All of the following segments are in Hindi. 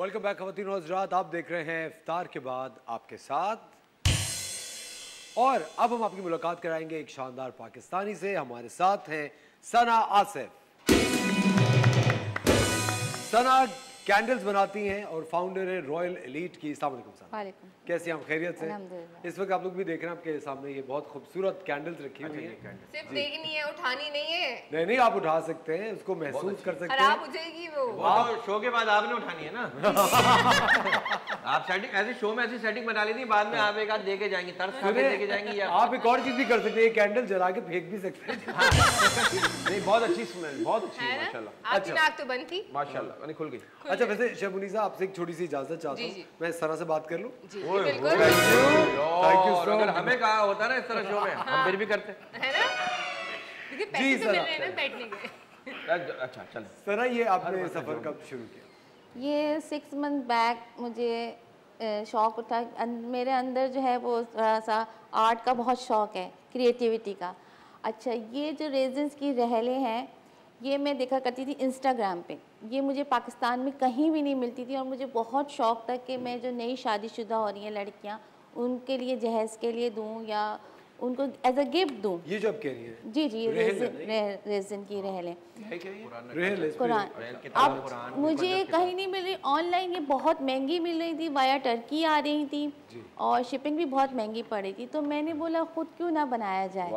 वेलकम बैक ख़वातीन और हज़रात, आप देख रहे हैं इफ्तार के बाद आपके साथ। और अब हम आपकी मुलाकात कराएंगे एक शानदार पाकिस्तानी से। हमारे साथ हैं सना आसिफ। सना कैंडल्स बनाती हैं और फाउंडर है रॉयल एलीट की। अस्सलाम वालेकुम सना, कैसे हम खैरियत से? इस वक्त आप लोग भी देख रहे हैं आपके सामने ये बहुत खूबसूरत कैंडल्स रखी हुई हैं। सिर्फ देखनी है, उठानी नहीं है। नहीं, आप उठा सकते हैं, उसको महसूस कर सकते हैं। खराब हो जाएगी वो तो शो के बाद आपने उठानी है ना। आप सेटिंग ऐसे शो में ऐसी सेटिंग बना ली थी, बाद में आप एक आध देके जाएंगी, तर्स खा के देके जाएंगी। या आप एक और चीज भी कर सकते हैं, ये कैंडल जला के फेंक भी सकते हैं। नहीं, बहुत अच्छी स्मेल, बहुत अच्छी है माशाल्लाह। आपकी नाक तो बंद थी माशाल्लाह, यानी खुल गई। अच्छा, वैसे शेफ मुनीसा, आपसे एक छोटी सी इजाजत चाहता हूँ, मैं सना से बात कर लूँ? Thank you so much. हमें कहा होता ना इस तरह शो में, हम फिर भी करते है ना, क्योंकि पैसे तो मिल रहे हैं ना बैठने के। अच्छा चल सना, ये आपने सफर कब शुरू किया? ये 6 मंथ बैक मुझे शौक़ उठा। मेरे अंदर जो है वो थोड़ा सा आर्ट का बहुत शौक़ है, क्रिएटिविटी का। अच्छा, ये जो रेजिन्स की रहलें हैं, ये मैं देखा करती थी इंस्टाग्राम पे। ये मुझे पाकिस्तान में कहीं भी नहीं मिलती थी और मुझे बहुत शौक़ था कि मैं जो नई शादीशुदा हो रही हैं लड़कियाँ, उनके लिए जहेज़ के लिए दूँ या उनको एज अ गिफ्ट दूँ। ये जो आप कह रही हैं, जी रेजिन की रहलें कुरान। अब मुझे कहीं नहीं मिल रही, ऑनलाइन ये बहुत महंगी मिल रही थी, वाया टर्की आ रही थी और शिपिंग भी बहुत महंगी पड़ रही थी। तो मैंने बोला खुद क्यों ना बनाया जाए।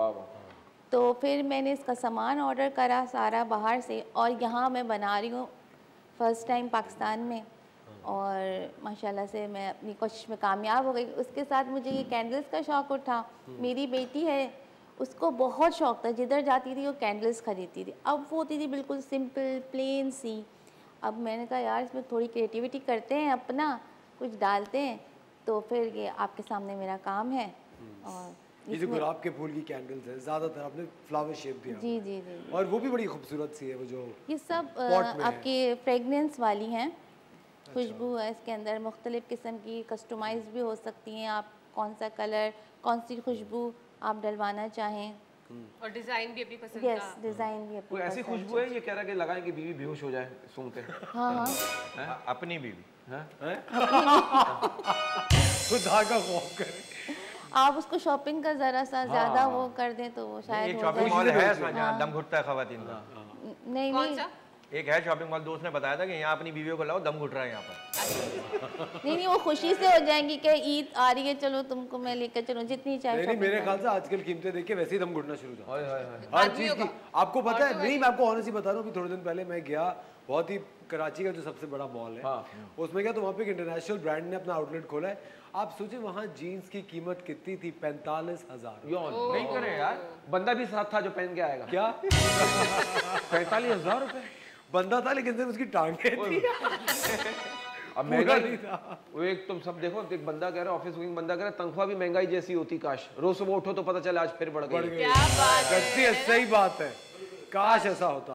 तो फिर मैंने इसका सामान ऑर्डर करा सारा बाहर से और यहाँ मैं बना रही हूँ फर्स्ट टाइम पाकिस्तान में, और माशाल्लाह से मैं अपनी कोशिश में कामयाब हो गई। उसके साथ मुझे ये कैंडल्स का शौक़ उठा। मेरी बेटी है, उसको बहुत शौक़ था, जिधर जाती थी वो कैंडल्स खरीदती थी। अब वो होती थी बिल्कुल सिंपल प्लेन सी। अब मैंने कहा यार इसमें थोड़ी क्रिएटिविटी करते हैं, अपना कुछ डालते हैं। तो फिर ये आपके सामने मेरा काम है। और ये जो गुलाब के फूल की कैंडल्स है, ज़्यादातर आपने फ्लावर शेप दिया। जी, और वो भी बड़ी खूबसूरत सी है। वो जो ये सब आपकी फ्रेगनेंस वाली हैं, खुशबू है इसके अंदर, मुख्तलिफ़ किस्म की, कस्टमाइज भी हो सकती हैं। आप कौन सा कलर, कौन सी खुशबू आप डलवाना चाहें, और डिजाइन भी अपनी पसंद का। यस, डिज़ाइन भी अपनी कोई ऐसी खुशबू है ये कह रहा कि लगाएं कि बीवी बेहोश हो जाए सूंघते? हाँ अपनी बीवी खुदा का खौफ करे। आप उसको शॉपिंग का ज़रा सा ज़्यादा वो कर दें तो वो शायद शॉपिंग मॉल है जहाँ दम घुटता है खवातीन का। नहीं एक है शॉपिंग मॉल, दोस्त ने बताया था कि यहाँ अपनी बीवियों को लाओ, दम घुट रहा है यहाँ पर। नहीं, वो खुशी से हो जाएंगी कि ईद आ रही है, चलो तुमको मैं लेकर चलूँ, जितनी चाहे। नहीं, मेरे ख्याल से आजकल कीमतें देख के वैसे ही दम घुटना शुरू हो जाता है हर चीज़ की। आपको पता है? नहीं, मैं आपको ऑनेस्टली बता रहा हूँ, अभी थोड़े दिन पहले मैं गया, बहुत ही कराची का जो सबसे बड़ा मॉल है उसमें गया, तो वहाँ पे एक इंटरनेशनल ब्रांड ने अपना आउटलेट खोला है। आप सोचे वहाँ जीन्स की कीमत कितनी थी? 45,000। नहीं करे यार, बंदा भी साथ था जो पहन के आएगा। क्या 45,000 रुपए बंदा था, लेकिन सिर्फ उसकी टांगे थी। अब महंगा नहीं था वो। एक तुम सब देखो, एक बंदा कह रहा है, ऑफिस गोइंग बंदा कह रहा है, तनख्वाह भी महंगाई जैसी होती, काश रोज सुबह उठो तो पता चला आज फिर बढ़ गई। क्या बात है, सही बात है, काश ऐसा होता।